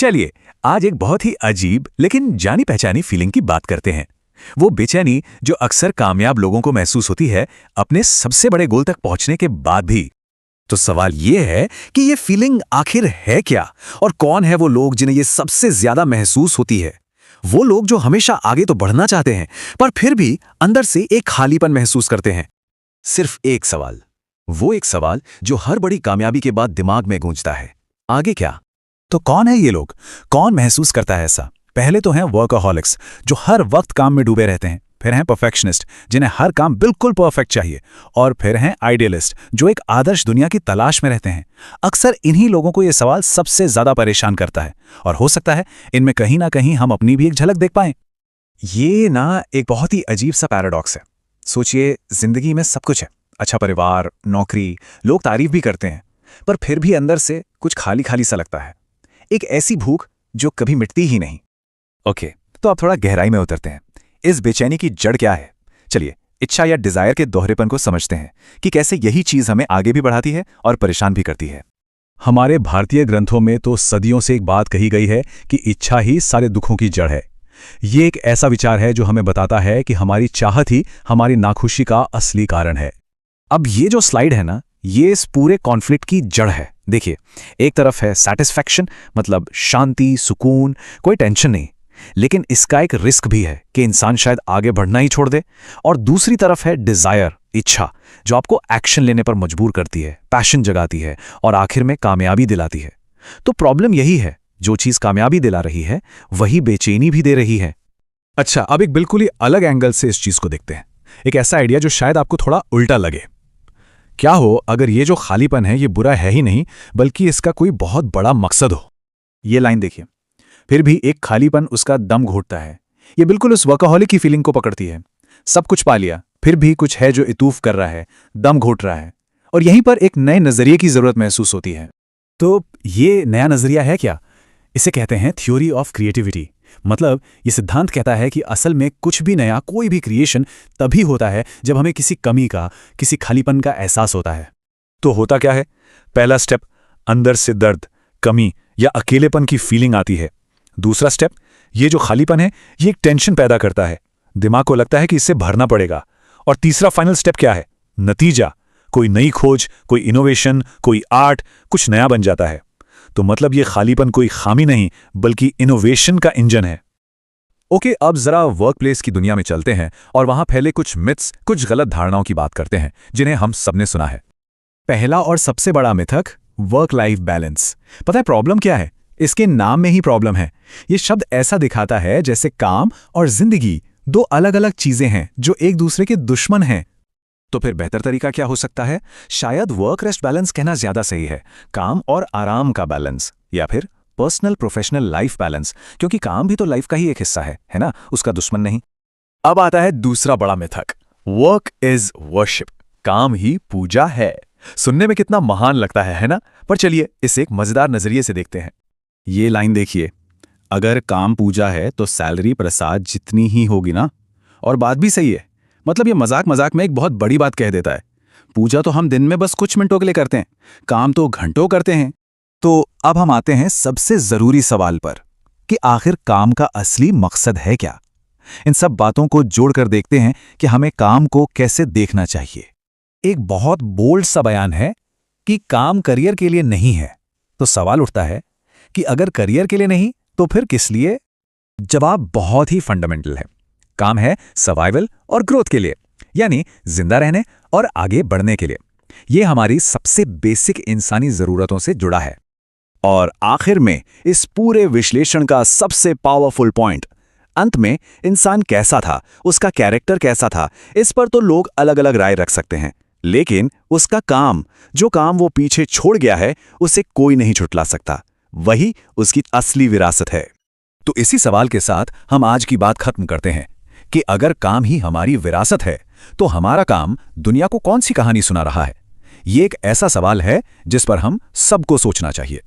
चलिए आज एक बहुत ही अजीब लेकिन जानी पहचानी फीलिंग की बात करते हैं। वो बेचैनी जो अक्सर कामयाब लोगों को महसूस होती है अपने सबसे बड़े गोल तक पहुंचने के बाद भी। तो सवाल ये है कि ये फीलिंग आखिर है क्या, और कौन है वो लोग जिन्हें ये सबसे ज्यादा महसूस होती है। वो लोग जो हमेशा आगे तो बढ़ना चाहते हैं पर फिर भी अंदर से एक खालीपन महसूस करते हैं। सिर्फ एक सवाल, वो एक सवाल जो हर बड़ी कामयाबी के बाद दिमाग में गूंजता है, आगे क्या। तो कौन है ये लोग, कौन महसूस करता है ऐसा? पहले तो हैं वर्कaholics जो हर वक्त काम में डूबे रहते हैं। फिर हैं परफेक्शनिस्ट जिन्हें हर काम बिल्कुल परफेक्ट चाहिए। और फिर हैं आइडियलिस्ट जो एक आदर्श दुनिया की तलाश में रहते हैं। अक्सर इन्हीं लोगों को यह सवाल सबसे ज्यादा परेशान करता है, और हो सकता है इनमें कहीं ना कहीं हम अपनी भी एक झलक देख पाएं। ये ना एक बहुत ही अजीब सा पैराडॉक्स है। सोचिए, जिंदगी में सब कुछ है, अच्छा परिवार, नौकरी, लोग तारीफ भी करते हैं, पर फिर भी अंदर से कुछ खाली खाली सा लगता है। एक ऐसी भूख जो कभी मिटती ही नहीं। ओके, तो अब थोड़ा गहराई में उतरते हैं। इस बेचैनी की जड़ क्या है? चलिए इच्छा या डिजायर के दोहरेपन को समझते हैं कि कैसे यही चीज हमें आगे भी बढ़ाती है और परेशान भी करती है। हमारे भारतीय ग्रंथों में तो सदियों से एक बात कही गई है कि इच्छा ही सारे दुखों की जड़ है। ये एक ऐसा विचार है जो हमें बताता है कि हमारी चाहत ही हमारी नाखुशी का असली कारण है। अब ये जो स्लाइड है ना, ये इस पूरे कॉन्फ्लिक्ट की जड़ है। देखिए, एक तरफ है सैटिस्फैक्शन, मतलब शांति, सुकून, कोई टेंशन नहीं, लेकिन इसका एक रिस्क भी है कि इंसान शायद आगे बढ़ना ही छोड़ दे। और दूसरी तरफ है डिजायर, इच्छा, जो आपको एक्शन लेने पर मजबूर करती है, पैशन जगाती है और आखिर में कामयाबी दिलाती है। तो प्रॉब्लम यही है, जो चीज कामयाबी दिला रही है वही बेचैनी भी दे रही है। अच्छा, अब एक बिल्कुल ही अलग एंगल से इस चीज को देखते हैं। एक ऐसा आइडिया जो शायद आपको थोड़ा उल्टा लगे। क्या हो अगर ये जो खालीपन है ये बुरा है ही नहीं, बल्कि इसका कोई बहुत बड़ा मकसद हो। ये लाइन देखिए, फिर भी एक खालीपन उसका दम घोटता है। ये बिल्कुल उस वर्कaholic की फीलिंग को पकड़ती है। सब कुछ पा लिया, फिर भी कुछ है जो इतूफ कर रहा है, दम घोट रहा है, और यहीं पर एक नए नजरिए की जरूरत महसूस होती है। तो ये नया नजरिया है क्या? इसे कहते हैं थ्योरी ऑफ क्रिएटिविटी। मतलब ये सिद्धांत कहता है कि असल में कुछ भी नया, कोई भी क्रिएशन तभी होता है जब हमें किसी कमी का, किसी खालीपन का एहसास होता है। तो होता क्या है? पहला स्टेप, अंदर से दर्द, कमी या अकेलेपन की फीलिंग आती है। दूसरा स्टेप, ये जो खालीपन है ये एक टेंशन पैदा करता है, दिमाग को लगता है कि इससे भरना पड़ेगा। और तीसरा फाइनल स्टेप क्या है? नतीजा, कोई नई खोज, कोई इनोवेशन, कोई आर्ट, कुछ नया बन जाता है। तो मतलब ये खालीपन कोई खामी नहीं बल्कि इनोवेशन का इंजन है। ओके, अब जरा वर्कप्लेस की दुनिया में चलते हैं और वहां फैले कुछ मिथ्स, कुछ गलत धारणाओं की बात करते हैं जिन्हें हम सबने सुना है। पहला और सबसे बड़ा मिथक, वर्क लाइफ बैलेंस। पता है प्रॉब्लम क्या है? इसके नाम में ही प्रॉब्लम है। ये शब्द ऐसा दिखाता है जैसे काम और जिंदगी दो अलग अलग चीजें हैं जो एक दूसरे के दुश्मन हैं। तो फिर बेहतर तरीका क्या हो सकता है? शायद वर्क रेस्ट बैलेंस कहना ज्यादा सही है, काम और आराम का बैलेंस, या फिर पर्सनल प्रोफेशनल लाइफ बैलेंस, क्योंकि काम भी तो लाइफ का ही एक हिस्सा है ना, उसका दुश्मन नहीं। अब आता है दूसरा बड़ा मिथक, वर्क इज वर्शिप, काम ही पूजा है। सुनने में कितना महान लगता है ना? पर चलिए इसे एक मजेदार नजरिए से देखते हैं। ये लाइन देखिए, अगर काम पूजा है तो सैलरी प्रसाद जितनी ही होगी ना। और बात भी सही है, मतलब ये मजाक मजाक में एक बहुत बड़ी बात कह देता है। पूजा तो हम दिन में बस कुछ मिनटों के लिए करते हैं, काम तो घंटों करते हैं। तो अब हम आते हैं सबसे जरूरी सवाल पर कि आखिर काम का असली मकसद है क्या। इन सब बातों को जोड़कर देखते हैं कि हमें काम को कैसे देखना चाहिए। एक बहुत बोल्ड सा बयान है कि काम करियर के लिए नहीं है। तो सवाल उठता है कि अगर करियर के लिए नहीं तो फिर किस लिए? जवाब बहुत ही फंडामेंटल है। काम है सर्वाइवल और ग्रोथ के लिए, यानी जिंदा रहने और आगे बढ़ने के लिए। यह हमारी सबसे बेसिक इंसानी जरूरतों से जुड़ा है। और आखिर में इस पूरे विश्लेषण का सबसे पावरफुल पॉइंट, अंत में इंसान कैसा था, उसका कैरेक्टर कैसा था, इस पर तो लोग अलग अलग राय रख सकते हैं, लेकिन उसका काम, जो काम वो पीछे छोड़ गया है, उसे कोई नहीं छुटला सकता। वही उसकी असली विरासत है। तो इसी सवाल के साथ हम आज की बात खत्म करते हैं कि अगर काम ही हमारी विरासत है तो हमारा काम दुनिया को कौन सी कहानी सुना रहा है। ये एक ऐसा सवाल है जिस पर हम सबको सोचना चाहिए।